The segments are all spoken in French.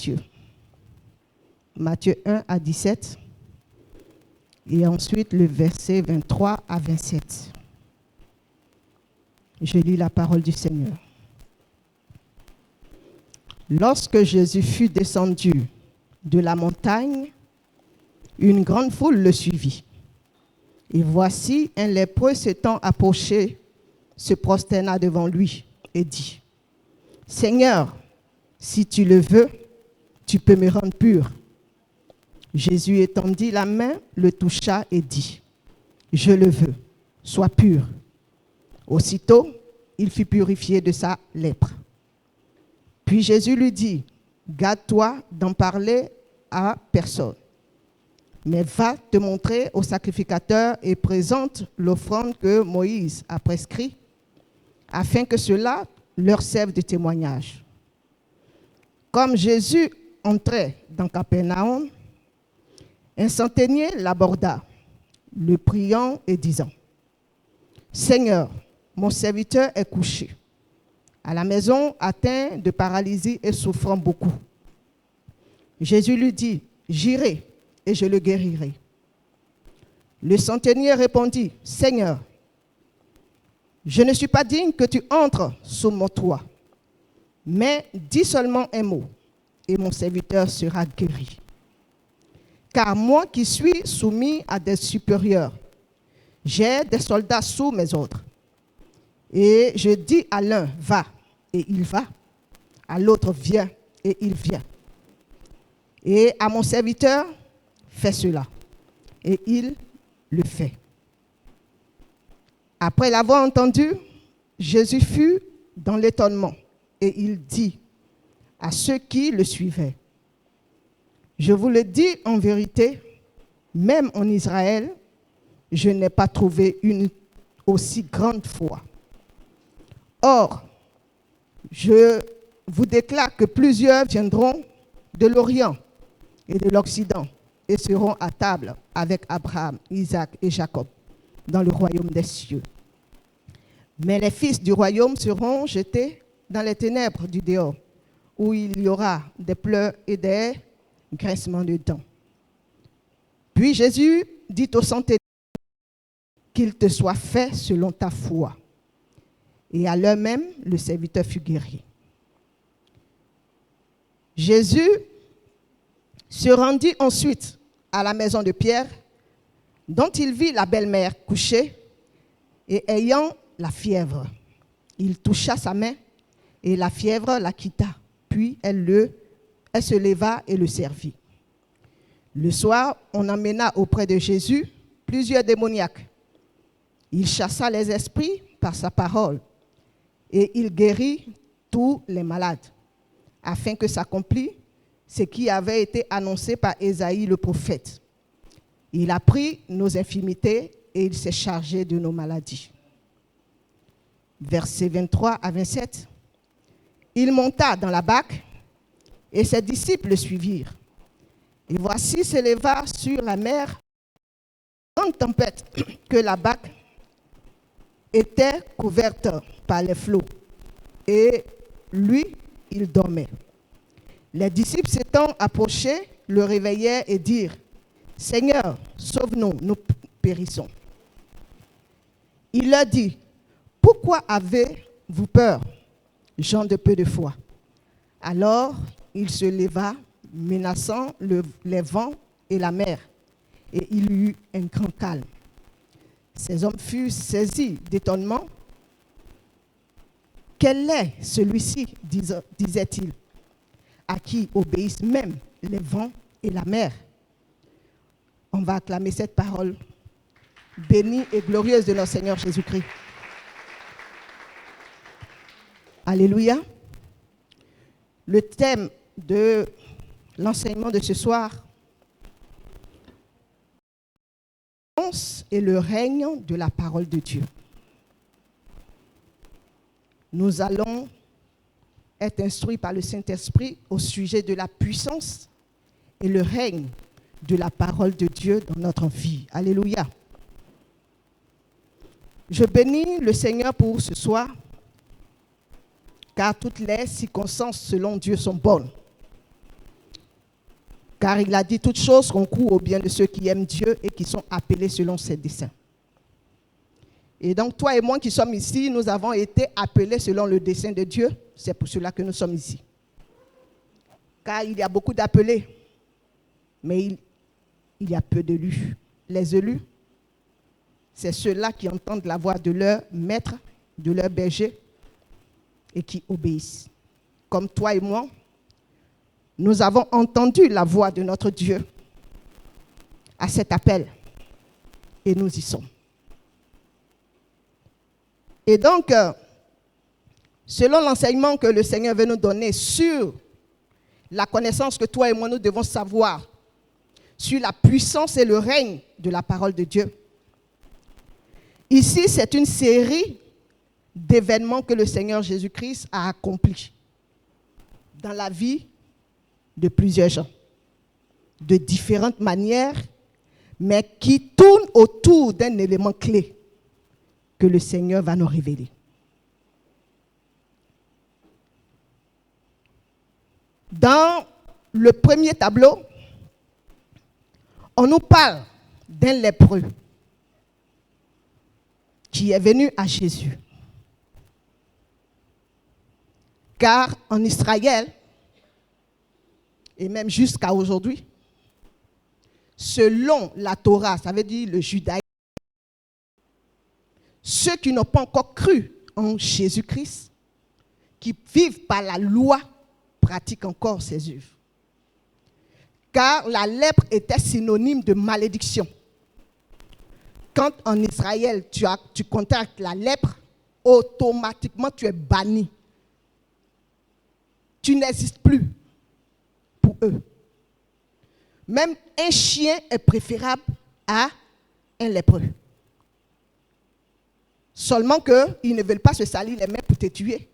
Matthieu. Matthieu 1 à 17. Et ensuite le verset 23 à 27. Je lis la parole du Seigneur. Lorsque Jésus fut descendu de la montagne, une grande foule le suivit. Et voici un lépreux s'étant approché, se prosterna devant lui et dit : Seigneur, si tu le veux, tu peux me rendre pur. Jésus étendit la main, le toucha et dit : Je le veux, sois pur. Aussitôt, il fut purifié de sa lèpre. Puis Jésus lui dit : Garde-toi d'en parler à personne, mais va te montrer au sacrificateur et présente l'offrande que Moïse a prescrite, afin que cela leur serve de témoignage. Comme Jésus entrait dans Capernaum, un centenier l'aborda, le priant et disant : Seigneur, mon serviteur est couché à la maison, atteint de paralysie et souffrant beaucoup. Jésus lui dit : J'irai et je le guérirai. Le centenier répondit : Seigneur, je ne suis pas digne que tu entres sous mon toit, mais dis seulement un mot et mon serviteur sera guéri. Car moi qui suis soumis à des supérieurs, j'ai des soldats sous mes ordres. Et je dis à l'un : va, et il va. À l'autre : viens, et il vient. Et à mon serviteur : fais cela. Et il le fait. Après l'avoir entendu, Jésus fut dans l'étonnement, et il dit à ceux qui le suivaient : Je vous le dis en vérité, même en Israël, je n'ai pas trouvé une aussi grande foi. Or, je vous déclare que plusieurs viendront de l'Orient et de l'Occident et seront à table avec Abraham, Isaac et Jacob dans le royaume des cieux. Mais les fils du royaume seront jetés dans les ténèbres du dehors, où il y aura des pleurs et des grincements de dents. Puis Jésus dit au centenier : Qu'il te soit fait selon ta foi. Et à l'heure même, le serviteur fut guéri. Jésus se rendit ensuite à la maison de Pierre, dont il vit la belle-mère couchée et ayant la fièvre. Il toucha sa main et la fièvre la quitta. Puis elle se leva et le servit. Le soir, on emmena auprès de Jésus plusieurs démoniaques. Il chassa les esprits par sa parole et il guérit tous les malades, afin que s'accomplisse ce qui avait été annoncé par Ésaïe le prophète. Il a pris nos infirmités et il s'est chargé de nos maladies. Versets 23 à 27. Il monta dans la barque et ses disciples le suivirent. Et voici s'éleva sur la mer une grande tempête que la barque était couverte par les flots. Et lui, il dormait. Les disciples s'étant approchés, le réveillaient et dirent : Seigneur, sauve-nous, nous périssons. Il leur dit : Pourquoi avez-vous peur, gens de peu de foi ? Alors il se leva, menaçant les vents et la mer, et il y eut un grand calme. Ces hommes furent saisis d'étonnement. Quel est celui-ci, disait-il, à qui obéissent même les vents et la mer? On va acclamer cette parole bénie et glorieuse de notre Seigneur Jésus-Christ. Alléluia. Le thème de l'enseignement de ce soir est le règne de la parole de Dieu. Nous allons être instruits par le Saint-Esprit au sujet de la puissance et le règne de la parole de Dieu dans notre vie. Alléluia. Je bénis le Seigneur pour ce soir, car toutes les circonstances selon Dieu sont bonnes. Car il a dit toutes choses concourent au bien de ceux qui aiment Dieu et qui sont appelés selon ses desseins. Et donc, toi et moi qui sommes ici, nous avons été appelés selon le dessein de Dieu. C'est pour cela que nous sommes ici. Car il y a beaucoup d'appelés, mais il y a peu d'élus. Les élus, c'est ceux-là qui entendent la voix de leur maître, de leur berger, et qui obéissent. Comme toi et moi, nous avons entendu la voix de notre Dieu à cet appel, et nous y sommes. Et donc, selon l'enseignement que le Seigneur veut nous donner sur la connaissance que toi et moi nous devons savoir, sur la puissance et le règne de la parole de Dieu, ici, c'est une série d'événements que le Seigneur Jésus-Christ a accomplis dans la vie de plusieurs gens, de différentes manières, mais qui tournent autour d'un élément clé que le Seigneur va nous révéler. Dans le premier tableau, on nous parle d'un lépreux qui est venu à Jésus. Car en Israël, et même jusqu'à aujourd'hui, selon la Torah, ça veut dire le judaïsme, ceux qui n'ont pas encore cru en Jésus-Christ, qui vivent par la loi, pratiquent encore ses œuvres. Car la lèpre était synonyme de malédiction. Quand en Israël, tu contactes la lèpre, automatiquement tu es banni. Tu n'existes plus pour eux. Même un chien est préférable à un lépreux. Seulement qu'ils ne veulent pas se salir les mains pour te tuer.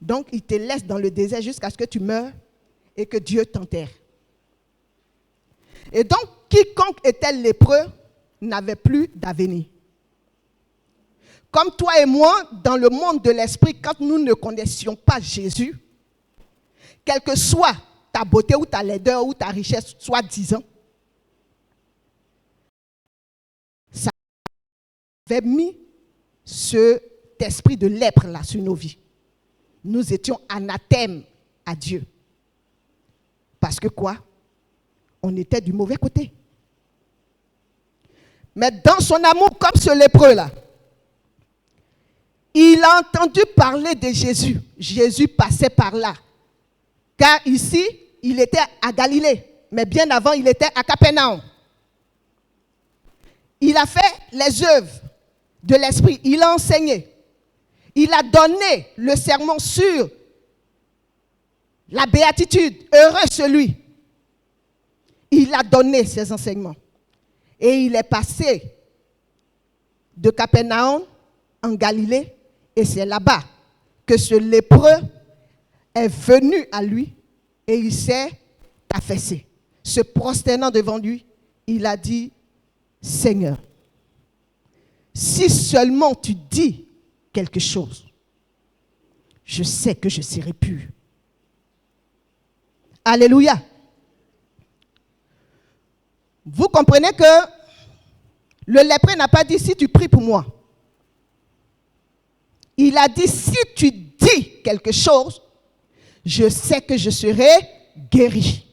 Donc, ils te laissent dans le désert jusqu'à ce que tu meurs et que Dieu t'enterre. Et donc, quiconque était lépreux n'avait plus d'avenir. Comme toi et moi, dans le monde de l'esprit, quand nous ne connaissions pas Jésus, quelle que soit ta beauté ou ta laideur ou ta richesse, soi-disant, ça avait mis cet esprit de lèpre-là sur nos vies. Nous étions anathèmes à Dieu. Parce que quoi? On était du mauvais côté. Mais dans son amour, comme ce lépreux-là, il a entendu parler de Jésus. Jésus passait par là. Car ici, il était à Galilée. Mais bien avant, il était à Capernaum. Il a fait les œuvres de l'esprit. Il a enseigné. Il a donné le sermon sur la béatitude. Heureux celui. Il a donné ses enseignements. Et il est passé de Capernaum en Galilée. Et c'est là-bas que ce lépreux est venu à lui et il s'est affaissé. Se prosternant devant lui, il a dit, Seigneur, si seulement tu dis quelque chose, je sais que je serai pur. Alléluia. Vous comprenez que le lépreux n'a pas dit si tu pries pour moi. Il a dit si tu dis quelque chose, je sais que je serai guéri.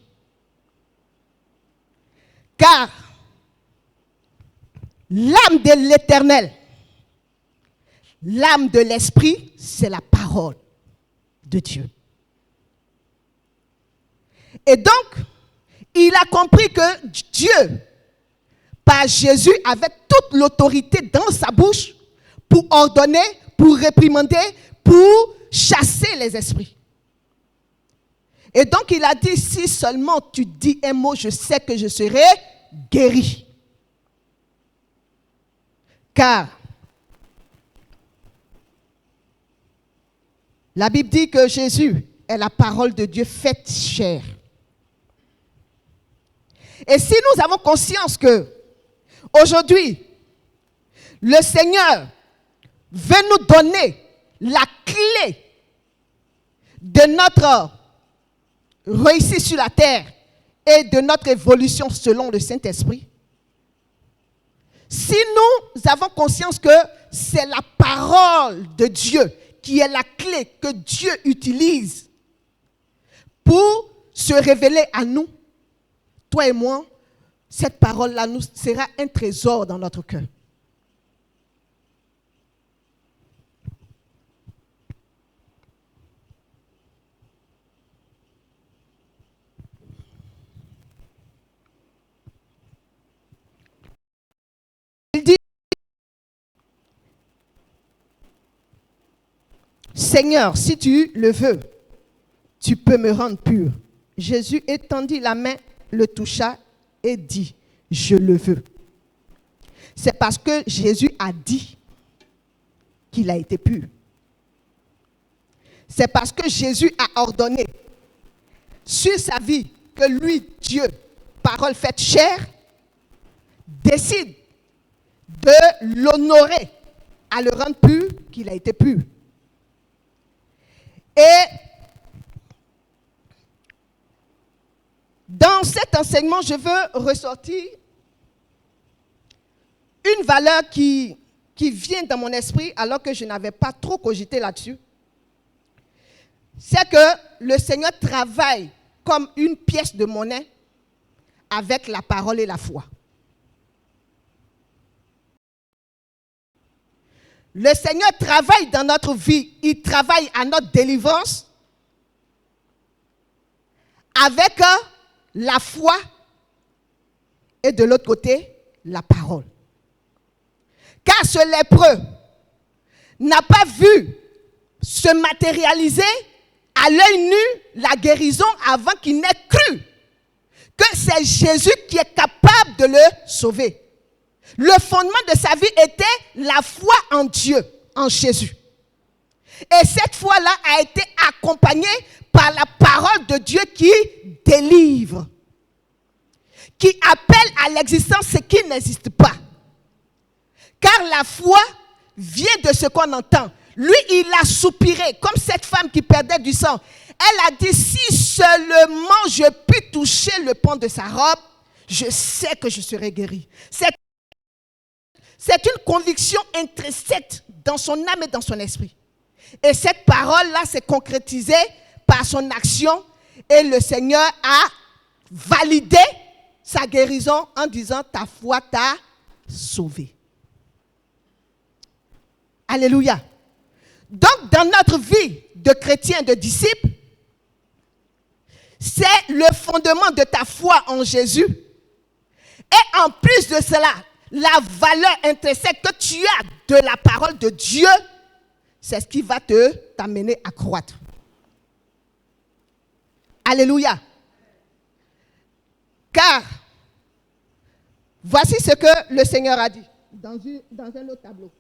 Car l'âme de l'Éternel, l'âme de l'Esprit, c'est la parole de Dieu. Et donc, il a compris que Dieu, par Jésus, avait toute l'autorité dans sa bouche pour ordonner, pour réprimander, pour chasser les esprits. Et donc, il a dit, si seulement tu dis un mot, je sais que je serai guéri. Car la Bible dit que Jésus est la parole de Dieu faite chair. Et si nous avons conscience que aujourd'hui, le Seigneur veut nous donner la clé de notre réussite sur la terre et de notre évolution selon le Saint-Esprit, si nous avons conscience que c'est la parole de Dieu qui est la clé que Dieu utilise pour se révéler à nous, toi et moi, cette parole-là nous sera un trésor dans notre cœur. Il dit, Seigneur, si tu le veux, tu peux me rendre pur. Jésus étendit la main, le toucha et dit, je le veux. C'est parce que Jésus a dit qu'il a été pur. C'est parce que Jésus a ordonné sur sa vie que lui, Dieu, parole faite chair, décide de l'honorer, à le rendre pur, qu'il a été pur. Et dans cet enseignement, je veux ressortir une valeur qui vient dans mon esprit alors que je n'avais pas trop cogité là-dessus. C'est que le Seigneur travaille comme une pièce de monnaie avec la parole et la foi. Le Seigneur travaille dans notre vie, il travaille à notre délivrance avec la foi et de l'autre côté, la parole. Car ce lépreux n'a pas vu se matérialiser à l'œil nu la guérison avant qu'il n'ait cru que c'est Jésus qui est capable de le sauver. Le fondement de sa vie était la foi en Dieu, en Jésus. Et cette foi-là a été accompagnée par la parole de Dieu qui délivre, qui appelle à l'existence ce qui n'existe pas. Car la foi vient de ce qu'on entend. Lui, il a soupiré, comme cette femme qui perdait du sang. Elle a dit, si seulement je puis toucher le pan de sa robe, je sais que je serai guérie. C'est une conviction intrinsèque dans son âme et dans son esprit. Et cette parole-là s'est concrétisée par son action et le Seigneur a validé sa guérison en disant, ta foi t'a sauvé. Alléluia. Donc, dans notre vie de chrétien, de disciple, c'est le fondement de ta foi en Jésus. Et en plus de cela, la valeur intrinsèque que tu as de la parole de Dieu, c'est ce qui va t'amener à croître. Alléluia. Car, voici ce que le Seigneur a dit dans un autre tableau.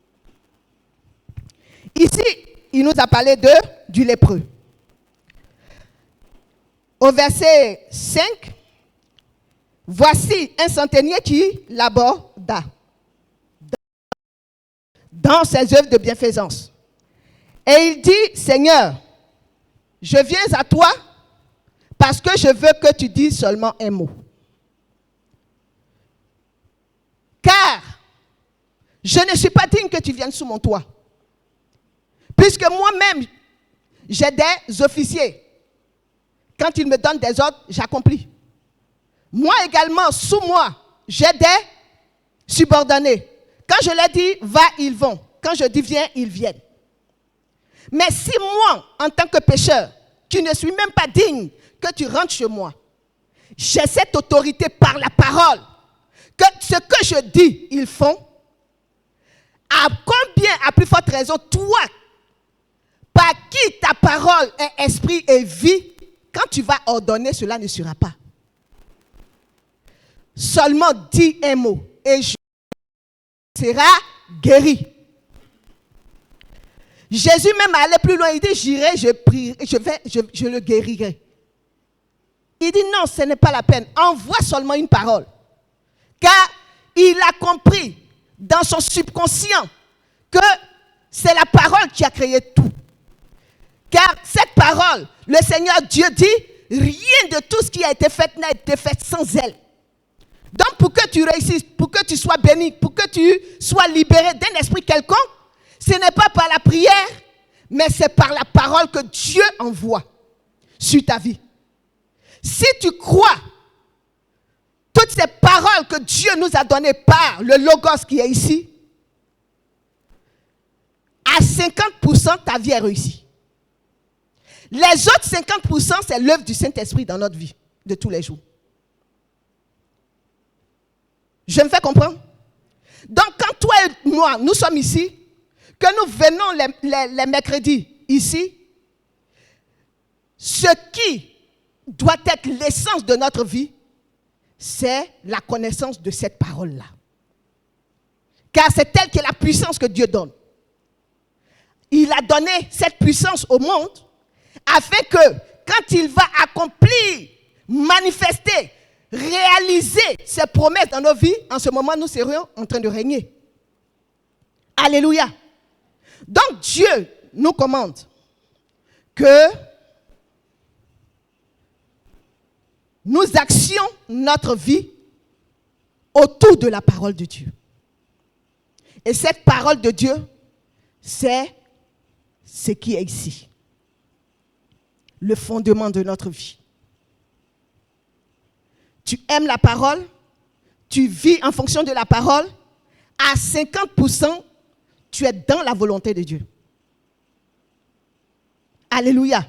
Ici, il nous a parlé du lépreux. Au verset 5, voici un centenier qui l'aborda dans ses œuvres de bienfaisance. Et il dit, Seigneur, je viens à toi parce que je veux que tu dises seulement un mot. Car je ne suis pas digne que tu viennes sous mon toit. Puisque moi-même, j'ai des officiers. Quand ils me donnent des ordres, j'accomplis. Moi également, sous moi, j'ai des subordonnés. Quand je leur dis, va, ils vont. Quand je dis, viens, ils viennent. Mais si moi, en tant que pécheur, tu ne suis même pas digne que tu rentres chez moi, j'ai cette autorité par la parole, que ce que je dis, ils font, à combien, à plus forte raison, toi, par qui ta parole est esprit et vie, quand tu vas ordonner, cela ne sera pas. Seulement dis un mot et je serai guéri. Jésus même allait plus loin, il dit, j'irai, je prierai, je le guérirai. Il dit, non, ce n'est pas la peine, envoie seulement une parole. Car il a compris dans son subconscient que c'est la parole qui a créé tout. Car cette parole, le Seigneur Dieu dit, rien de tout ce qui a été fait n'a été fait sans elle. Donc pour que tu réussisses, pour que tu sois béni, pour que tu sois libéré d'un esprit quelconque, ce n'est pas par la prière, mais c'est par la parole que Dieu envoie sur ta vie. Si tu crois toutes ces paroles que Dieu nous a données par le Logos qui est ici, à 50%, ta vie est réussie. Les autres 50%, c'est l'œuvre du Saint-Esprit dans notre vie de tous les jours. Je me fais comprendre? Donc, quand toi et moi, nous sommes ici, que nous venons les mercredis ici, ce qui doit être l'essence de notre vie, c'est la connaissance de cette parole-là. Car c'est elle qui est la puissance que Dieu donne. Il a donné cette puissance au monde afin que quand il va accomplir, manifester, réaliser ses promesses dans nos vies, en ce moment, nous serions en train de régner. Alléluia. Donc Dieu nous commande que nous axions notre vie autour de la parole de Dieu. Et cette parole de Dieu, c'est ce qui est ici. Le fondement de notre vie. Tu aimes la parole, tu vis en fonction de la parole, à 50%, tu es dans la volonté de Dieu. Alléluia.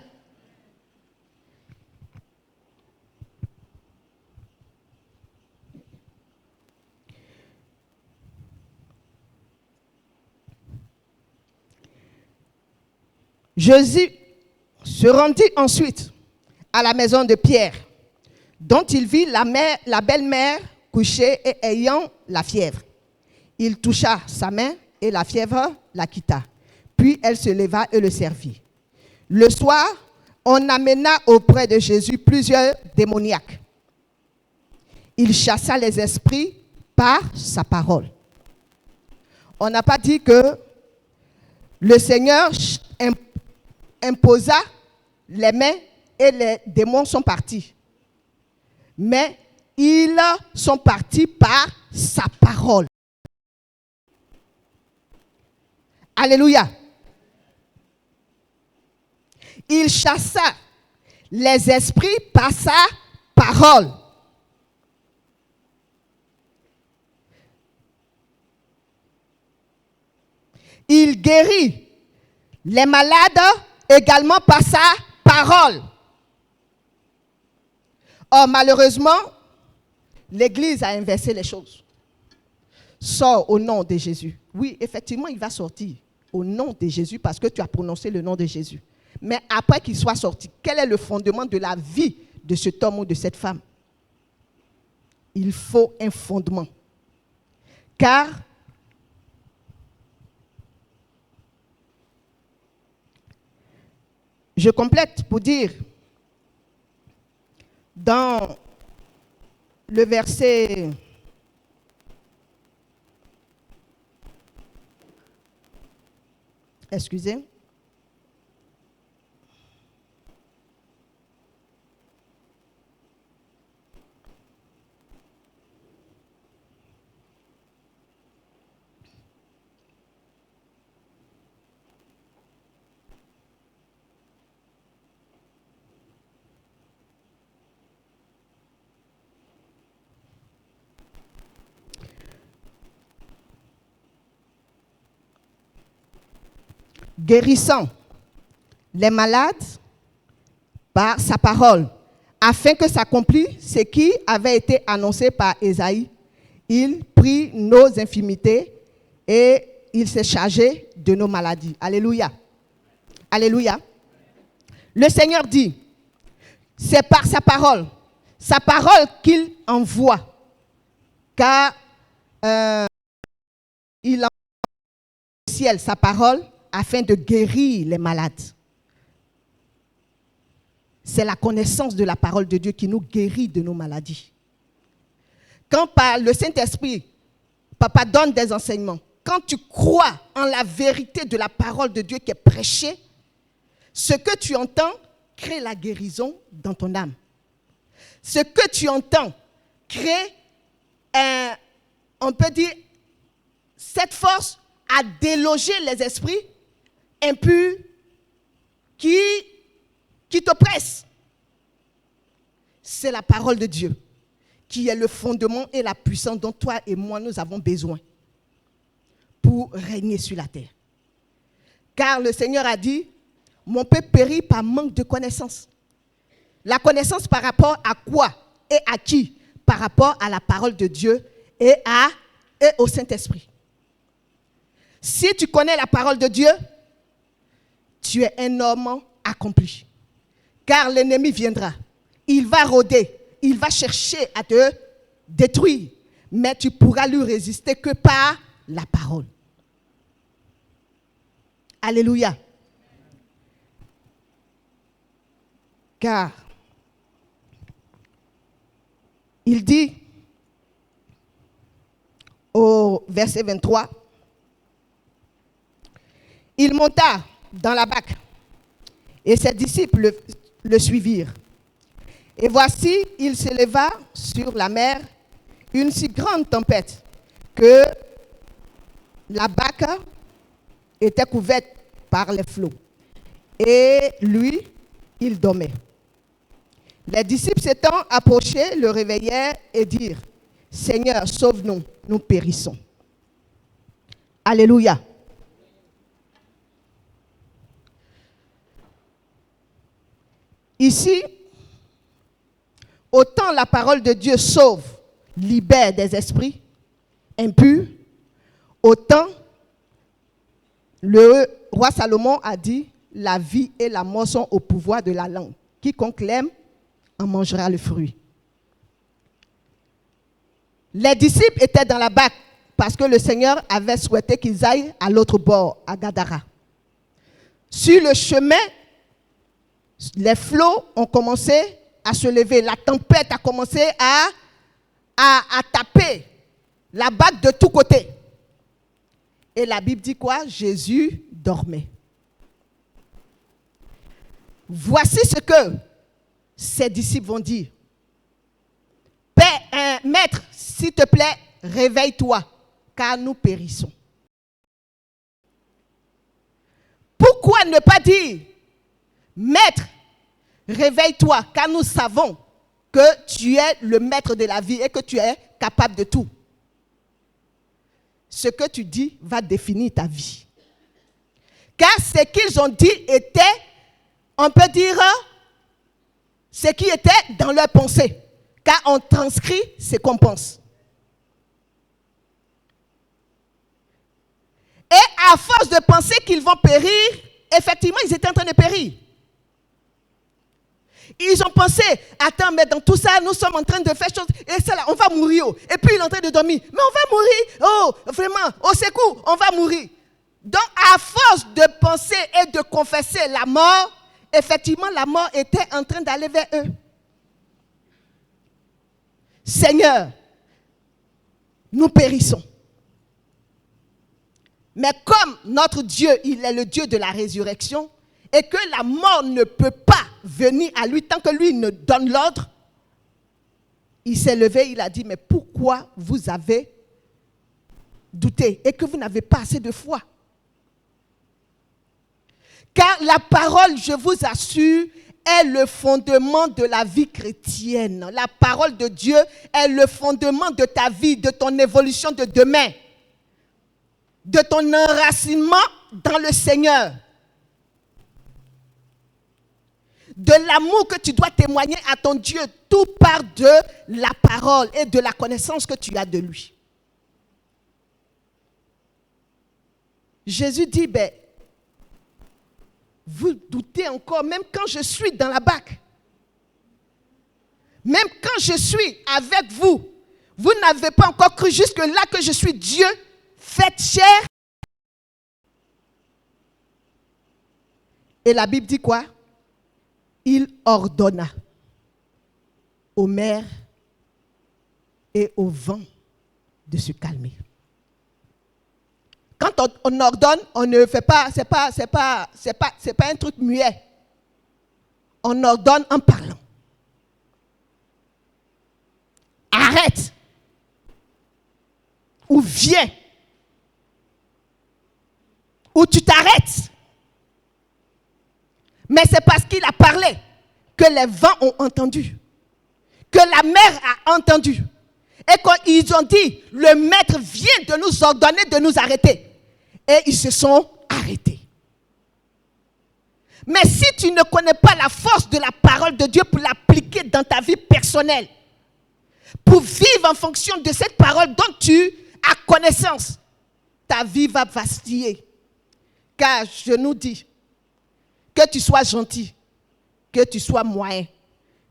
Jésus se rendit ensuite à la maison de Pierre, dont il vit la belle-mère couchée et ayant la fièvre. Il toucha sa main et la fièvre la quitta. Puis elle se leva et le servit. Le soir, on amena auprès de Jésus plusieurs démoniaques. Il chassa les esprits par sa parole. On n'a pas dit que le Seigneur imposa les mains et les démons sont partis. Mais ils sont partis par sa parole. Alléluia. Il chassa les esprits par sa parole. Il guérit les malades également par sa parole. Or, malheureusement, l'Église a inversé les choses. Sors au nom de Jésus. Oui, effectivement, il va sortir au nom de Jésus parce que tu as prononcé le nom de Jésus. Mais après qu'il soit sorti, quel est le fondement de la vie de cet homme ou de cette femme? Il faut un fondement. Car je complète pour dire, dans le verset excusez. Guérissant les malades par sa parole, afin que s'accomplisse ce qui avait été annoncé par Ésaïe. Il prit nos infirmités et il s'est chargé de nos maladies. Alléluia. Alléluia. Le Seigneur dit, c'est par sa parole qu'il envoie, car il envoie au ciel sa parole afin de guérir les malades. C'est la connaissance de la parole de Dieu qui nous guérit de nos maladies. Quand par le Saint-Esprit, Papa donne des enseignements, quand tu crois en la vérité de la parole de Dieu qui est prêchée, ce que tu entends crée la guérison dans ton âme. Ce que tu entends crée, on peut dire, cette force à déloger les esprits impurs qui t'oppressent. C'est la parole de Dieu qui est le fondement et la puissance dont toi et moi nous avons besoin pour régner sur la terre. Car le Seigneur a dit, mon peuple périt par manque de connaissance. La connaissance par rapport à quoi et à qui? Par rapport à la parole de Dieu et au Saint-Esprit. Si tu connais la parole de Dieu, tu es un homme accompli. Car l'ennemi viendra. Il va rôder. Il va chercher à te détruire. Mais tu pourras lui résister que par la parole. Alléluia. Car il dit au verset 23, il monta dans la barque et ses disciples le suivirent. Et voici, il s'éleva sur la mer une si grande tempête que la barque était couverte par les flots. Et lui, il dormait. Les disciples s'étant approchés, le réveillèrent et dirent, « Seigneur, sauve-nous, nous périssons. » Alléluia. Ici, autant la parole de Dieu sauve, libère des esprits impurs, autant le roi Salomon a dit, la vie et la mort sont au pouvoir de la langue. Quiconque l'aime en mangera le fruit. Les disciples étaient dans la barque parce que le Seigneur avait souhaité qu'ils aillent à l'autre bord, à Gadara. Sur le chemin, les flots ont commencé à se lever. La tempête a commencé à taper la barque de tous côtés. Et la Bible dit quoi? Jésus dormait. Voici ce que ses disciples vont dire. Maître, s'il te plaît, réveille-toi, car nous périssons. Pourquoi ne pas dire, Maître, réveille-toi, car nous savons que tu es le maître de la vie et que tu es capable de tout. Ce que tu dis va définir ta vie. Car ce qu'ils ont dit était, on peut dire, ce qui était dans leur pensée. Car on transcrit ce qu'on pense. Et à force de penser qu'ils vont périr, effectivement, ils étaient en train de périr. Ils ont pensé, attends, mais dans tout ça, nous sommes en train de faire choses, et ça là, on va mourir. Et puis il est en train de dormir. Mais on va mourir. Oh, vraiment, au secours, on va mourir. Donc, à force de penser et de confesser la mort, effectivement, la mort était en train d'aller vers eux. Seigneur, nous périssons. Mais comme notre Dieu, il est le Dieu de la résurrection, et que la mort ne peut pas venir à lui tant que lui ne donne l'ordre, il s'est levé, il a dit, mais pourquoi vous avez douté et que vous n'avez pas assez de foi? Car la parole, je vous assure, est le fondement de la vie chrétienne. La parole de Dieu est le fondement de ta vie, de ton évolution de demain, de ton enracinement dans le Seigneur, de l'amour que tu dois témoigner à ton Dieu. Tout part de la parole et de la connaissance que tu as de lui. Jésus dit, ben, vous doutez encore, même quand je suis dans la barque, même quand je suis avec vous, vous n'avez pas encore cru jusque-là que je suis Dieu, fait chair. Et la Bible dit quoi? Il ordonna aux mers et au vent de se calmer. Quand on ordonne, on ne fait pas, c'est pas un truc muet. on ordonne en parlant. Arrête. Ou viens. Ou tu t'arrêtes. Mais c'est parce qu'il a parlé que les vents ont entendu. Que la mer a entendu. Et quand ils ont dit, le maître vient de nous ordonner de nous arrêter. Et ils se sont arrêtés. Mais si tu ne connais pas la force de la parole de Dieu pour l'appliquer dans ta vie personnelle, pour vivre en fonction de cette parole dont tu as connaissance, ta vie va vaciller. Car je nous dis, que tu sois gentil, que tu sois moyen,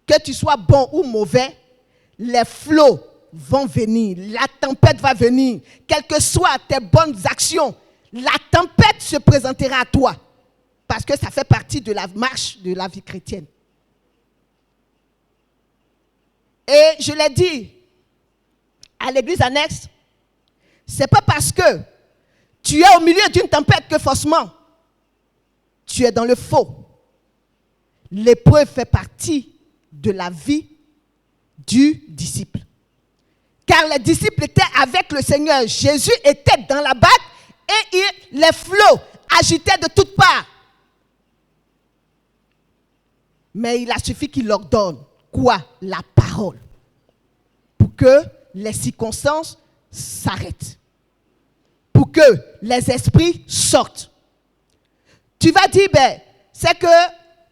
que tu sois bon ou mauvais, les flots vont venir, la tempête va venir. Quelles que soient tes bonnes actions, la tempête se présentera à toi. Parce que ça fait partie de la marche de la vie chrétienne. Et je l'ai dit à l'église annexe, c'est pas parce que tu es au milieu d'une tempête que forcément tu es dans le faux. L'épreuve fait partie de la vie du disciple. Car les disciples étaient avec le Seigneur. Jésus était dans la barque et les flots agitaient de toutes parts. Mais il a suffi qu'il leur donne quoi? La parole. Pour que les circonstances s'arrêtent. Pour que les esprits sortent. Tu vas dire, c'est que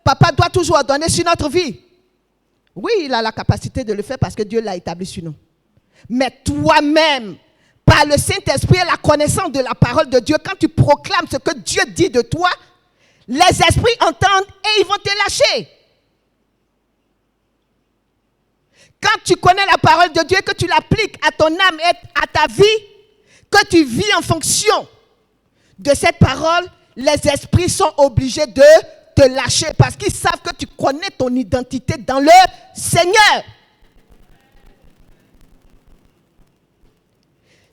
papa doit toujours ordonner sur notre vie. Oui, il a la capacité de le faire parce que Dieu l'a établi sur nous. Mais toi-même, par le Saint-Esprit et la connaissance de la parole de Dieu, quand tu proclames ce que Dieu dit de toi, les esprits entendent et ils vont te lâcher. Quand tu connais la parole de Dieu, que tu l'appliques à ton âme et à ta vie, que tu vis en fonction de cette parole, les esprits sont obligés de te lâcher parce qu'ils savent que tu connais ton identité dans le Seigneur.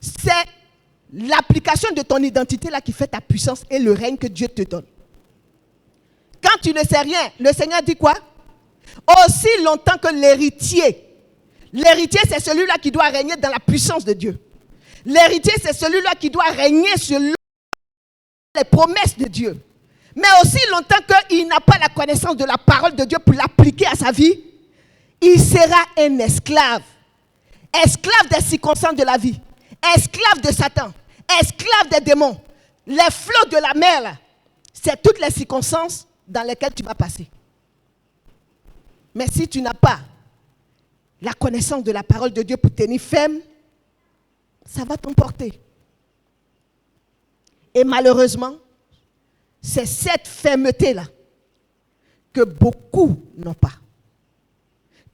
C'est l'application de ton identité là qui fait ta puissance et le règne que Dieu te donne. Quand tu ne sais rien, le Seigneur dit quoi? Aussi longtemps que l'héritier c'est celui-là qui doit régner dans la puissance de Dieu. L'héritier c'est celui-là qui doit régner sur les promesses de Dieu. Mais aussi longtemps qu'il n'a pas la connaissance de la parole de Dieu pour l'appliquer à sa vie, il sera un esclave. Esclave des circonstances de la vie. Esclave de Satan. Esclave des démons. Les flots de la mer, là, c'est toutes les circonstances dans lesquelles tu vas passer. Mais si tu n'as pas la connaissance de la parole de Dieu pour tenir ferme, ça va t'emporter. Et malheureusement, c'est cette fermeté-là que beaucoup n'ont pas.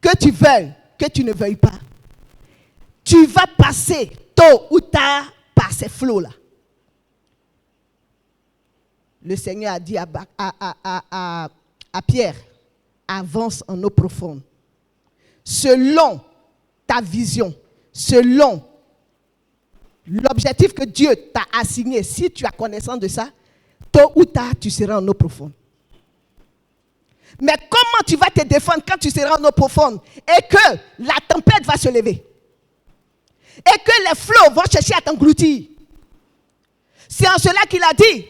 Que tu veuilles, que tu ne veuilles pas, tu vas passer tôt ou tard par ces flots-là. Le Seigneur a dit à Pierre, avance en eau profonde. Selon ta vision, selon l'objectif que Dieu t'a assigné, si tu as connaissance de ça, tôt ou tard, tu seras en eau profonde. Mais comment tu vas te défendre quand tu seras en eau profonde et que la tempête va se lever et que les flots vont chercher à t'engloutir? C'est en cela qu'il a dit,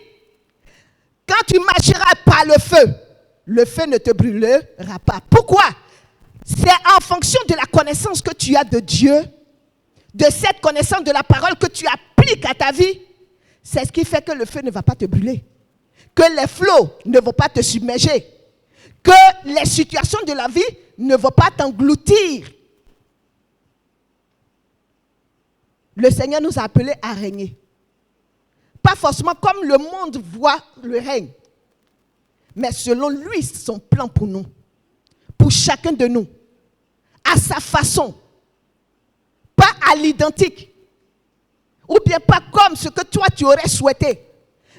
quand tu marcheras par le feu ne te brûlera pas. Pourquoi? C'est en fonction de la connaissance que tu as de Dieu, de cette connaissance de la parole que tu appliques à ta vie. C'est ce qui fait que le feu ne va pas te brûler, que les flots ne vont pas te submerger, que les situations de la vie ne vont pas t'engloutir. Le Seigneur nous a appelés à régner. Pas forcément comme le monde voit le règne, mais selon lui, son plan pour nous, pour chacun de nous, à sa façon, pas à l'identique, ou bien pas comme ce que toi tu aurais souhaité,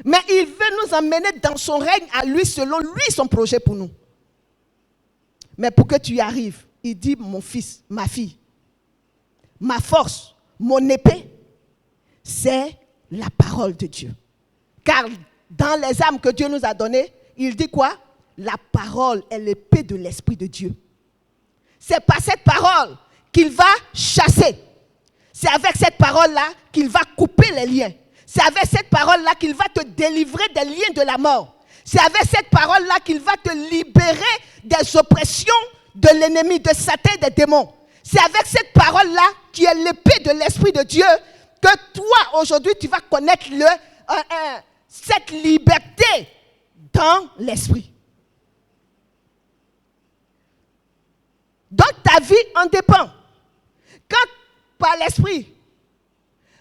mais il veut nous emmener dans son règne à lui, selon lui, son projet pour nous. Mais pour que tu y arrives, il dit, mon fils, ma fille, ma force, mon épée, c'est la parole de Dieu. Car dans les armes que Dieu nous a données, il dit quoi? la parole est l'épée de l'Esprit de Dieu. C'est par cette parole qu'il va chasser. C'est avec cette parole-là qu'il va couper les liens. C'est avec cette parole-là qu'il va te délivrer des liens de la mort. C'est avec cette parole-là qu'il va te libérer des oppressions de l'ennemi, de Satan, des démons. C'est avec cette parole-là qui est l'épée de l'Esprit de Dieu que toi, aujourd'hui, tu vas connaître cette liberté dans l'Esprit. Donc ta vie en dépend. Quand par l'Esprit,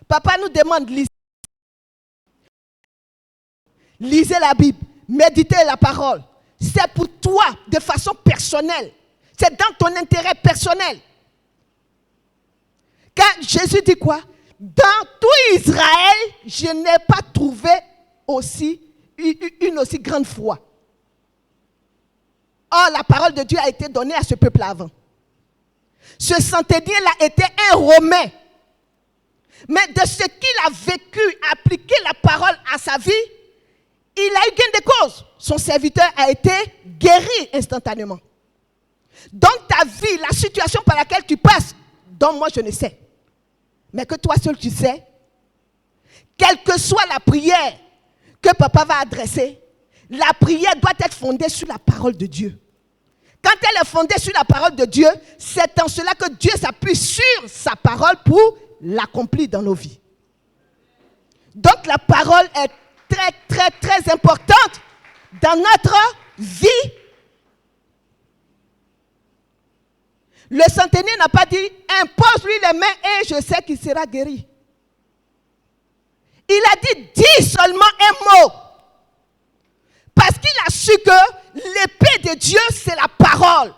Papa nous demande de lisez la Bible, méditez la parole. C'est pour toi de façon personnelle. C'est dans ton intérêt personnel. Car Jésus dit quoi? Dans tout Israël, je n'ai pas trouvé une aussi grande foi. Or, la parole de Dieu a été donnée à ce peuple avant. Ce centenier-là était un Romain. Mais de ce qu'il a vécu, appliqué la parole à sa vie, il a eu gain de cause. Son serviteur a été guéri instantanément. Donc ta vie, la situation par laquelle tu passes, dont moi je ne sais, mais que toi seul tu sais, quelle que soit la prière que papa va adresser, la prière doit être fondée sur la parole de Dieu. Quand elle est fondée sur la parole de Dieu, c'est en cela que Dieu s'appuie sur sa parole pour l'accomplir dans nos vies. Donc la parole est très, très, très importante dans notre vie. Le centenier n'a pas dit, impose-lui les mains et je sais qu'il sera guéri. Il a dit, dis seulement un mot. Parce qu'il a su que l'épée de Dieu, c'est la parole.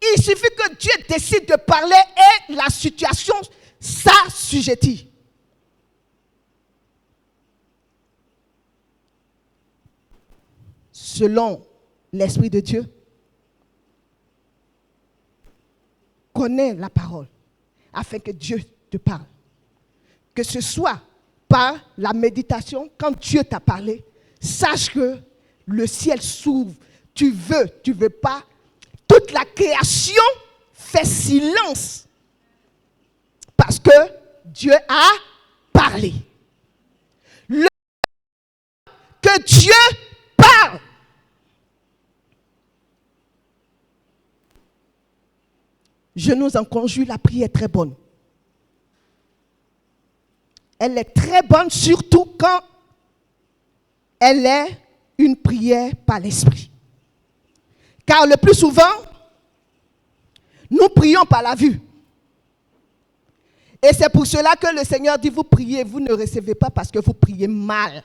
Il suffit que Dieu décide de parler et la situation s'assujettit. Selon l'Esprit de Dieu, connais la parole afin que Dieu te parle. Que ce soit par la méditation, quand Dieu t'a parlé, sache que le ciel s'ouvre. Tu veux pas. Toute la création fait silence parce que Dieu a parlé. Que Dieu parle. Je nous en conjure, la prière est très bonne. Elle est très bonne, surtout quand elle est une prière par l'esprit. Car le plus souvent, nous prions par la vue. Et c'est pour cela que le Seigneur dit, vous priez, vous ne recevez pas parce que vous priez mal,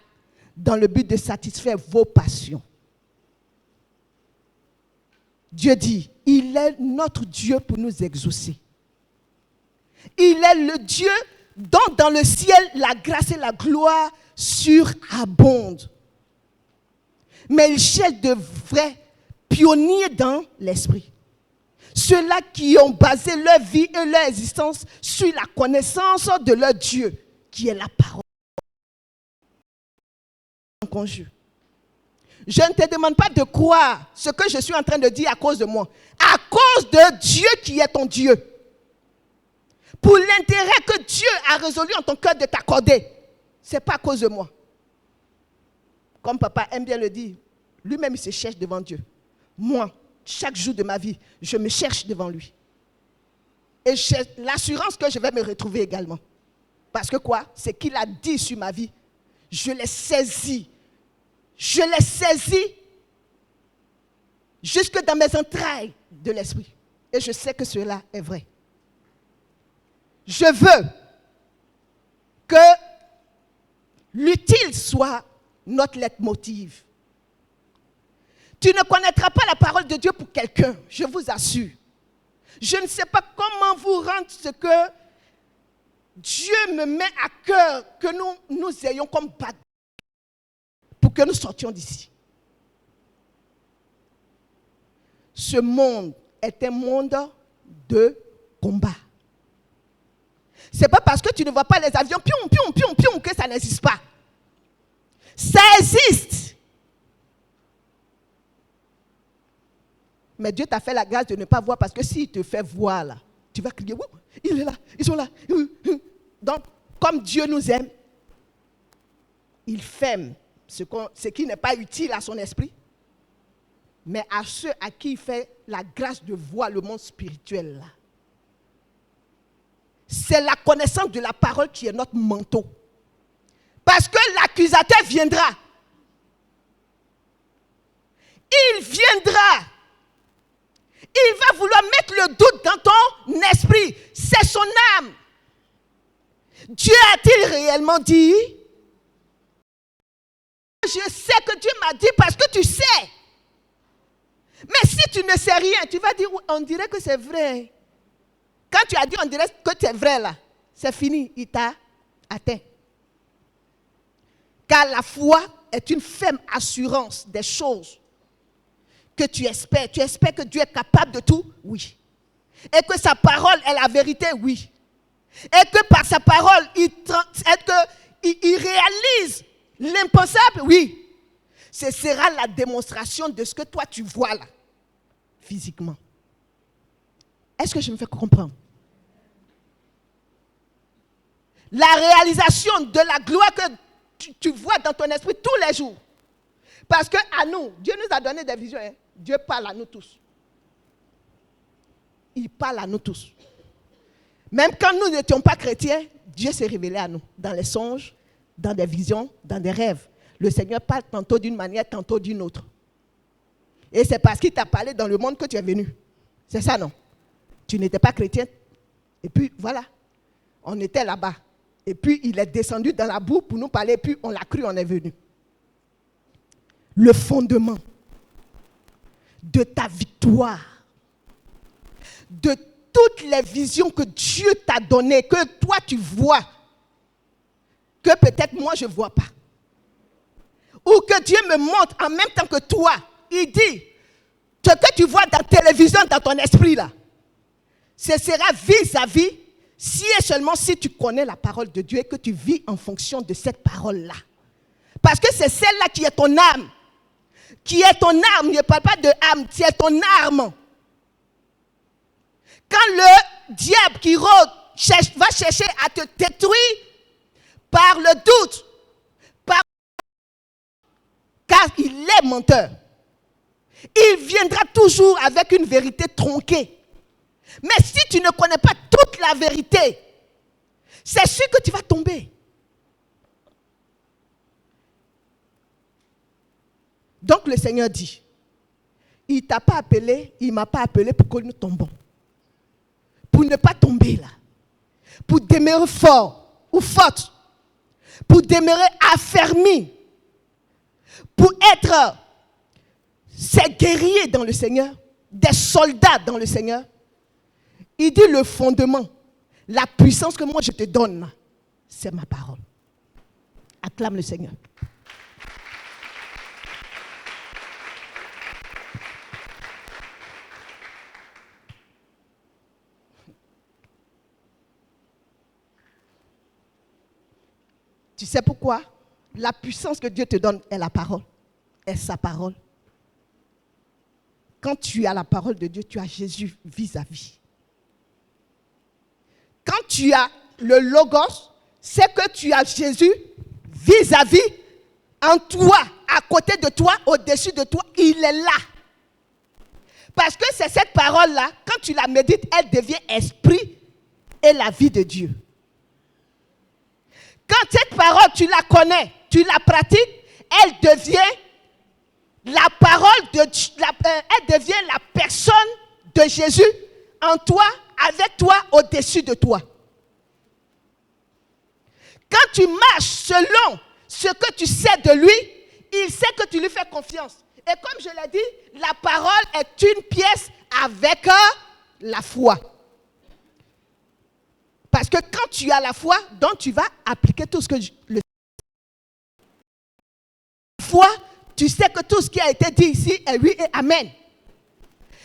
dans le but de satisfaire vos passions. Dieu dit, il est notre Dieu pour nous exaucer. Il est le Dieu dont dans le ciel la grâce et la gloire surabondent. Mais il cherche de vrais pionniers dans l'esprit. Ceux-là qui ont basé leur vie et leur existence sur la connaissance de leur Dieu, qui est la parole. Je ne te demande pas de croire ce que je suis en train de dire à cause de moi. À cause de Dieu qui est ton Dieu. Pour l'intérêt que Dieu a résolu en ton cœur de t'accorder. Ce n'est pas à cause de moi. Comme papa aime bien le dire, lui-même il se cherche devant Dieu. Moi, chaque jour de ma vie, je me cherche devant lui. Et j'ai l'assurance que je vais me retrouver également. Parce que quoi? C'est qu'il a dit sur ma vie. Je l'ai saisi. Je l'ai saisi jusque dans mes entrailles de l'esprit. Et je sais que cela est vrai. Je veux que l'utile soit notre leitmotiv. Tu ne connaîtras pas la parole de Dieu pour quelqu'un, je vous assure. Je ne sais pas comment vous rendre ce que Dieu me met à cœur que nous ayons comme bataille pour que nous sortions d'ici. Ce monde est un monde de combat. Ce n'est pas parce que tu ne vois pas les avions pion, pion, pion, pion que ça n'existe pas. Ça existe. mais Dieu t'a fait la grâce de ne pas voir, parce que s'il te fait voir là, tu vas crier, oh, il est là, ils sont là. Donc, comme Dieu nous aime, il ferme ce qui n'est pas utile à son esprit, mais à ceux à qui il fait la grâce de voir le monde spirituel là. C'est la connaissance de la parole qui est notre manteau. Parce que l'accusateur viendra. Il viendra. Il va vouloir mettre le doute dans ton esprit. C'est son âme. Dieu a-t-il réellement dit? Je sais que Dieu m'a dit parce que tu sais. Mais si tu ne sais rien, tu vas dire, on dirait que c'est vrai. Quand tu as dit, on dirait que c'est vrai là, c'est fini, il t'a atteint. Car la foi est une ferme assurance des choses que tu espères. Tu espères que Dieu est capable de tout? Oui. Et que sa parole est la vérité? Oui. Et que par sa parole, il réalise l'impensable? Oui. Ce sera la démonstration de ce que toi tu vois là, physiquement. Est-ce que je me fais comprendre? La réalisation de la gloire que tu vois dans ton esprit tous les jours. Parce que à nous, Dieu nous a donné des visions. Hein? Dieu parle à nous tous. Il parle à nous tous. Même quand nous n'étions pas chrétiens, Dieu s'est révélé à nous. Dans les songes, dans des visions, dans des rêves. Le Seigneur parle tantôt d'une manière, tantôt d'une autre. Et c'est parce qu'il t'a parlé dans le monde que tu es venu. C'est ça, non? Tu n'étais pas chrétien. Et puis, voilà. On était là-bas. Et puis, il est descendu dans la boue pour nous parler. Et puis, on l'a cru, on est venu. Le fondement de ta victoire, de toutes les visions que Dieu t'a données, que toi, tu vois, que peut-être moi, je ne vois pas. Ou que Dieu me montre en même temps que toi. Il dit, ce que tu vois dans la télévision, dans ton esprit, là, ce sera vis-à-vis si et seulement si tu connais la parole de Dieu et que tu vis en fonction de cette parole-là. Parce que c'est celle-là qui est ton âme. Qui est ton arme. Je ne parle pas de âme, c'est ton arme. Quand le diable qui rôde va chercher à te détruire par le doute, car il est menteur, il viendra toujours avec une vérité tronquée. Mais si tu ne connais pas toute la vérité, c'est sûr que tu vas tomber. Donc le Seigneur dit, il ne t'a pas appelé, il ne m'a pas appelé pour que nous tombons. Pour ne pas tomber là. Pour demeurer fort ou forte. Pour demeurer affermi. Pour être ces guerriers dans le Seigneur, des soldats dans le Seigneur. Il dit le fondement, la puissance que moi je te donne, c'est ma parole. Acclame le Seigneur. Tu sais pourquoi? La puissance que Dieu te donne est la parole, est sa parole. Quand tu as la parole de Dieu, tu as Jésus vis-à-vis. Quand tu as le Logos, c'est que tu as Jésus vis-à-vis, en toi, à côté de toi, au-dessus de toi, il est là. Parce que c'est cette parole-là, quand tu la médites, elle devient esprit et la vie de Dieu. Quand cette parole, tu la connais, tu la pratiques, elle devient la parole de Dieu, elle devient la personne de Jésus en toi, avec toi, au-dessus de toi. Quand tu marches selon ce que tu sais de lui, il sait que tu lui fais confiance. Et comme je l'ai dit, la parole est une pièce avec la foi. Parce que quand tu as la foi, donc tu vas appliquer tout ce que la foi, tu sais que tout ce qui a été dit ici est oui et amen.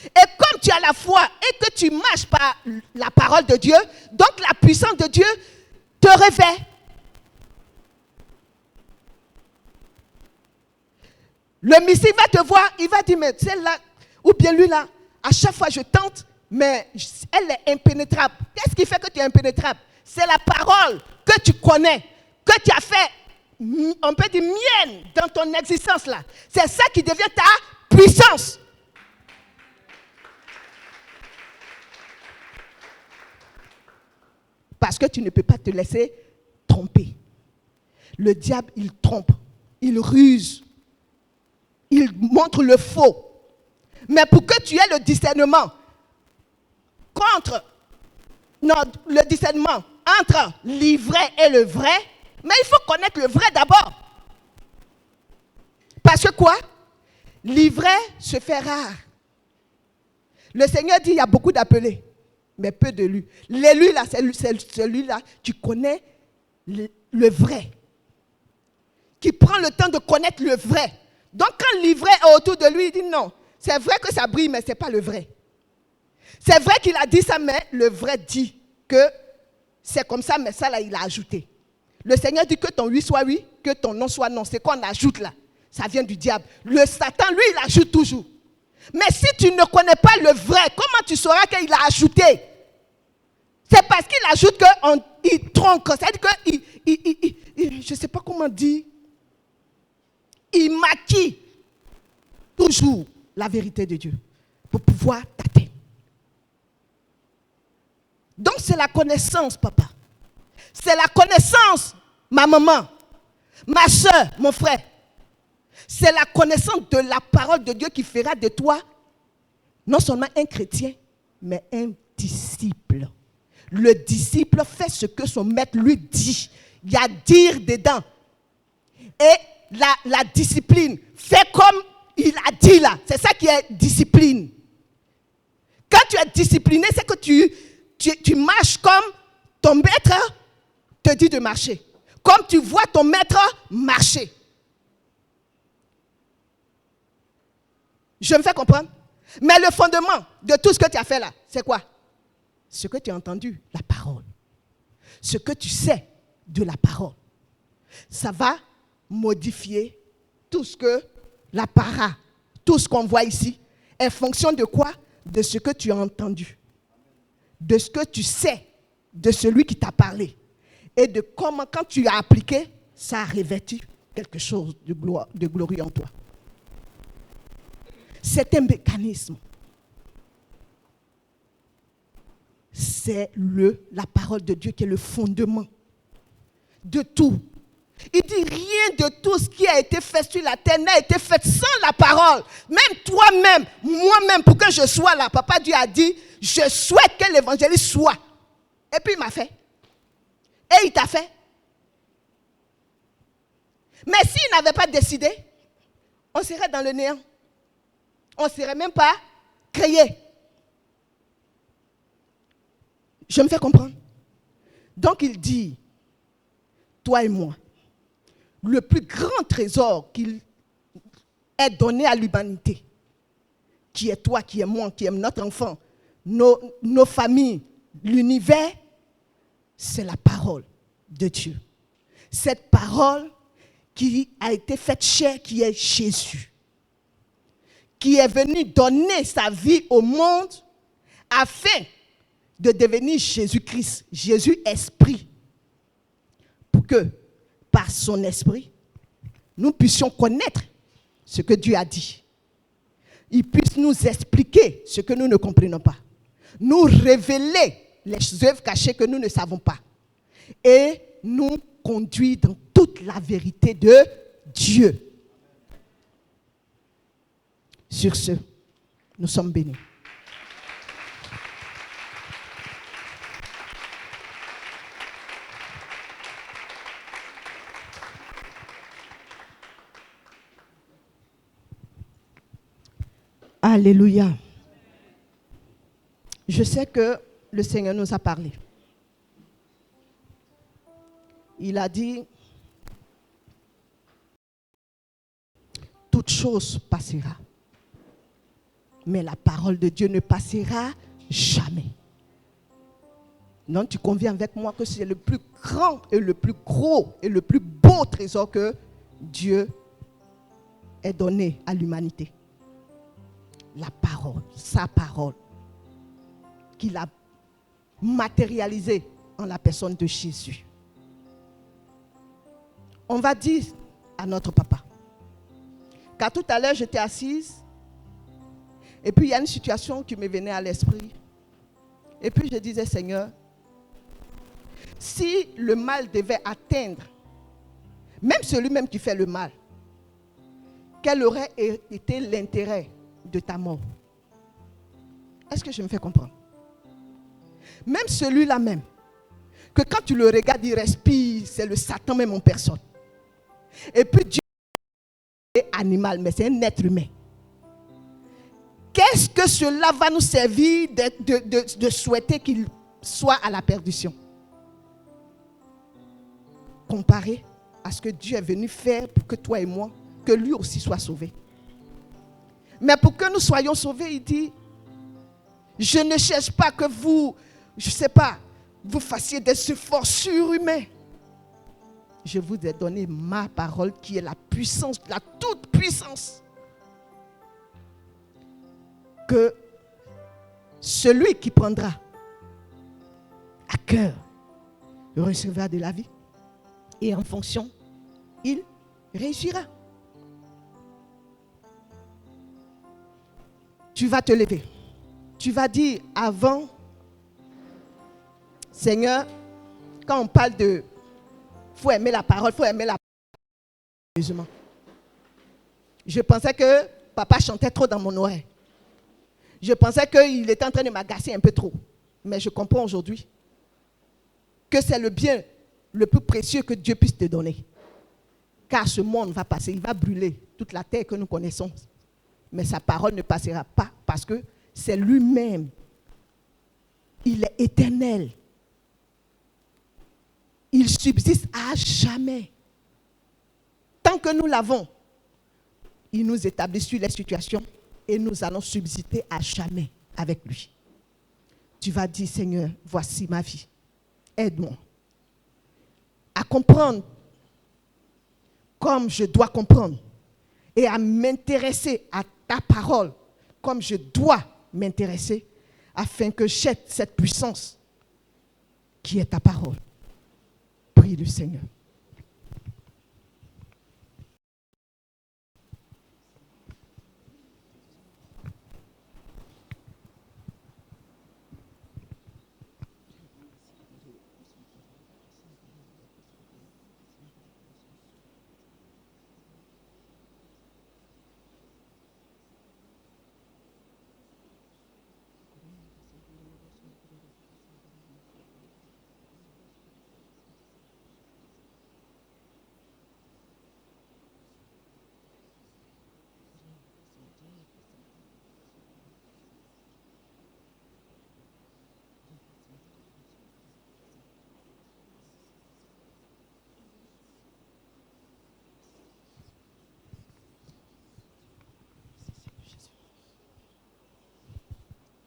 Et comme tu as la foi et que tu marches par la parole de Dieu, donc la puissance de Dieu te réveille. Le missile va te voir, il va dire, mais celle-là, ou bien lui là, À chaque fois, je tente, mais elle est impénétrable. Qu'est-ce qui fait que tu es impénétrable? C'est la parole que tu connais, que tu as fait, on peut dire mienne dans ton existence là. C'est ça qui devient ta puissance. Parce que tu ne peux pas te laisser tromper. Le diable, il trompe, il ruse, il montre le faux. Mais pour que tu aies le discernement le discernement entre l'ivraie et le vrai, mais il faut connaître le vrai d'abord. Parce que quoi? L'ivraie se fait rare. Le Seigneur dit, il y a beaucoup d'appelés, mais peu d'élus. L'élu, là, c'est celui-là, tu connais le vrai. Qui prend le temps de connaître le vrai. Donc, quand l'ivraie est autour de lui, il dit non. C'est vrai que ça brille, mais ce n'est pas le vrai. C'est vrai qu'il a dit ça, mais le vrai dit que c'est comme ça, mais ça, là, il a ajouté. Le Seigneur dit que ton oui soit oui, que ton non soit non. C'est qu'on ajoute là. Ça vient du diable. Le Satan, lui, il ajoute toujours. Mais si tu ne connais pas le vrai, comment tu sauras qu'il a ajouté? C'est parce qu'il ajoute qu'il tronque. C'est-à-dire que, je ne sais pas comment dire, il maquille toujours la vérité de Dieu pour pouvoir t'atteindre. Donc c'est la connaissance, papa. C'est la connaissance, ma maman, ma soeur, mon frère. C'est la connaissance de la parole de Dieu qui fera de toi non seulement un chrétien, mais un disciple. Le disciple fait ce que son maître lui dit. Il y a dire dedans. Et la discipline, fait comme il a dit là. C'est ça qui est discipline. Quand tu es discipliné, c'est que tu marches comme ton maître te dit de marcher. Comme tu vois ton maître marcher. Je me fais comprendre? Mais le fondement de tout ce que tu as fait là, c'est quoi? Ce que tu as entendu, la parole. Ce que tu sais de la parole. Ça va modifier tout ce que la para, tout ce qu'on voit ici, est fonction de quoi? De ce que tu as entendu. De ce que tu sais de celui qui t'a parlé. Et de comment, quand tu as appliqué, ça a revêtu quelque chose de glorieux en toi. C'est un mécanisme. C'est la parole de Dieu qui est le fondement de tout. Il dit rien de tout ce qui a été fait sur la terre n'a été fait sans la parole. Même toi-même, moi-même, pour que je sois là, papa Dieu a dit, je souhaite que l'évangéliste soit. Et puis il m'a fait. Et il t'a fait. Mais s'il n'avait pas décidé, on serait dans le néant. On ne serait même pas créé. Je me fais comprendre. Donc il dit, toi et moi, le plus grand trésor qu'il est donné à l'humanité, qui est toi, qui est moi, qui est notre enfant, nos familles, l'univers, c'est la parole de Dieu. Cette parole qui a été faite chair, qui est Jésus, qui est venu donner sa vie au monde afin de devenir Jésus-Christ, Jésus-Esprit, pour que, par son esprit, nous puissions connaître ce que Dieu a dit. Il puisse nous expliquer ce que nous ne comprenons pas. Nous révéler les œuvres cachées que nous ne savons pas. Et nous conduire dans toute la vérité de Dieu. Sur ce, nous sommes bénis. Alléluia. Je sais que le Seigneur nous a parlé. Il a dit, toute chose passera. Mais la parole de Dieu ne passera jamais. Non, tu conviens avec moi que c'est le plus grand et le plus gros et le plus beau trésor que Dieu ait donné à l'humanité. La parole. parole, sa parole, qu'il a matérialisée en la personne de Jésus. On va dire à notre papa, car tout à l'heure j'étais assise, et puis il y a une situation qui me venait à l'esprit, et puis je disais, Seigneur, si le mal devait atteindre, même celui-même qui fait le mal, quel aurait été l'intérêt de ta mort? Est-ce que je me fais comprendre? Même celui-là même, que quand tu le regardes, il respire, c'est le Satan même en personne. Et puis Dieu est animal, mais c'est un être humain. Qu'est-ce que cela va nous servir de souhaiter qu'il soit à la perdition? Comparé à ce que Dieu est venu faire pour que toi et moi, que lui aussi soit sauvé. Mais pour que nous soyons sauvés, il dit, je ne cherche pas que vous, je ne sais pas, vous fassiez des efforts surhumains. Je vous ai donné ma parole qui est la puissance, la toute puissance. Que celui qui prendra à cœur recevra de la vie. Et en fonction, il réussira. Tu vas te lever. Tu vas dire avant, Seigneur, quand on parle de faut aimer la parole, faut aimer la parole. Je pensais que papa chantait trop dans mon oreille. Je pensais qu'il était en train de m'agacer un peu trop. Mais je comprends aujourd'hui que c'est le bien le plus précieux que Dieu puisse te donner. Car ce monde va passer, il va brûler toute la terre que nous connaissons. Mais sa parole ne passera pas parce que c'est lui-même. Il est éternel. Il subsiste à jamais. Tant que nous l'avons, il nous établit sur les situations et nous allons subsister à jamais avec lui. Tu vas dire, Seigneur, voici ma vie. Aide-moi à comprendre comme je dois comprendre et à m'intéresser à ta parole comme je dois m'intéresser afin que j'aie cette puissance qui est ta parole. Prie le Seigneur.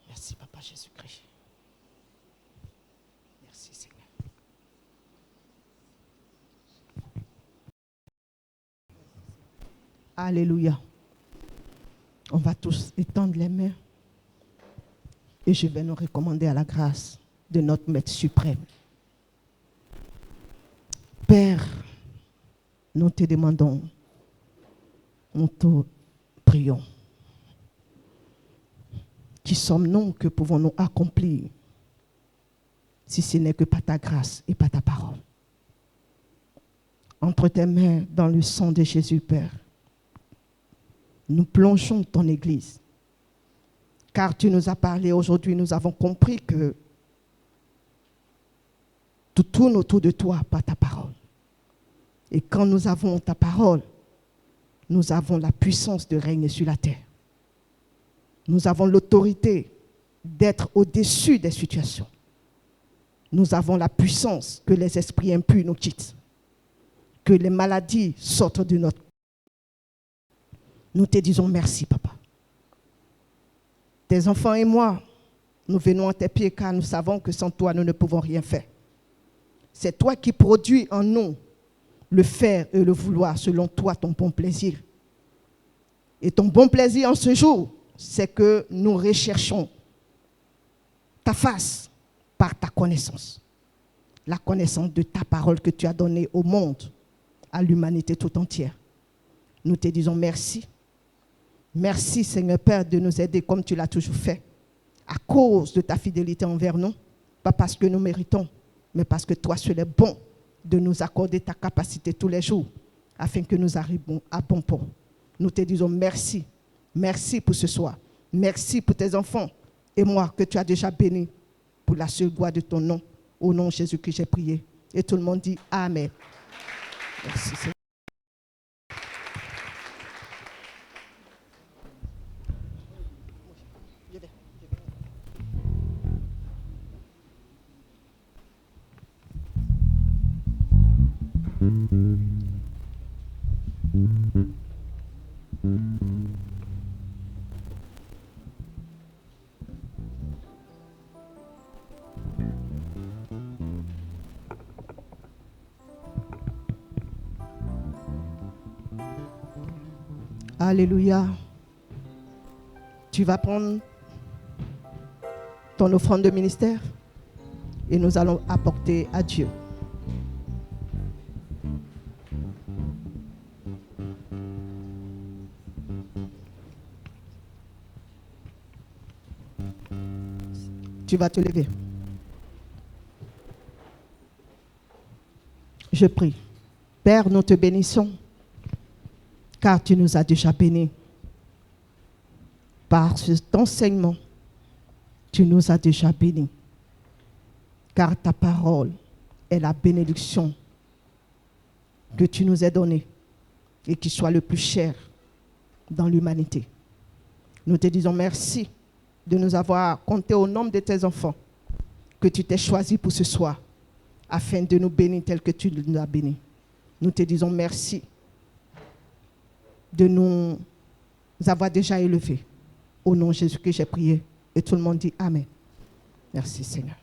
Merci, Papa Jésus-Christ. Merci, Seigneur. Alléluia. On va tous étendre les mains et je vais nous recommander à la grâce de notre Maître suprême. Père, nous te demandons, nous te prions. Qui sommes-nous, que pouvons-nous accomplir si ce n'est que par ta grâce et par ta parole? Entre tes mains, dans le sang de Jésus, Père, nous plongeons ton Église. Car tu nous as parlé aujourd'hui, nous avons compris que tout tourne autour de toi par ta parole. Et quand nous avons ta parole, nous avons la puissance de régner sur la terre. Nous avons l'autorité d'être au-dessus des situations. Nous avons la puissance que les esprits impurs nous quittent. Que les maladies sortent de notre corps. Nous te disons merci, Papa. Tes enfants et moi, nous venons à tes pieds car nous savons que sans toi, nous ne pouvons rien faire. C'est toi qui produis en nous le faire et le vouloir selon toi, ton bon plaisir. Et ton bon plaisir en ce jour, c'est que nous recherchons ta face par ta connaissance. La connaissance de ta parole que tu as donnée au monde, à l'humanité tout entière. Nous te disons merci. Merci, Seigneur Père, de nous aider comme tu l'as toujours fait, à cause de ta fidélité envers nous, pas parce que nous méritons, mais parce que toi, seul est bon de nous accorder ta capacité tous les jours, afin que nous arrivions à bon port. Nous te disons merci. Merci pour ce soir. Merci pour tes enfants et moi que tu as déjà bénis pour la seule gloire de ton nom. Au nom de Jésus que j'ai prié. Et tout le monde dit Amen. Merci, Seigneur. Alléluia. Tu vas prendre ton offrande de ministère et nous allons apporter à Dieu. Tu vas te lever. Je prie. Père, nous te bénissons, car tu nous as déjà bénis. Par cet enseignement, tu nous as déjà bénis. Car ta parole est la bénédiction que tu nous as donnée et qui soit le plus cher dans l'humanité. Nous te disons merci de nous avoir compté au nombre de tes enfants que tu t'es choisi pour ce soir afin de nous bénir tel que tu nous as bénis. Nous te disons merci de nous avoir déjà élevés. Au nom de Jésus que j'ai prié. Et tout le monde dit Amen. Merci Seigneur.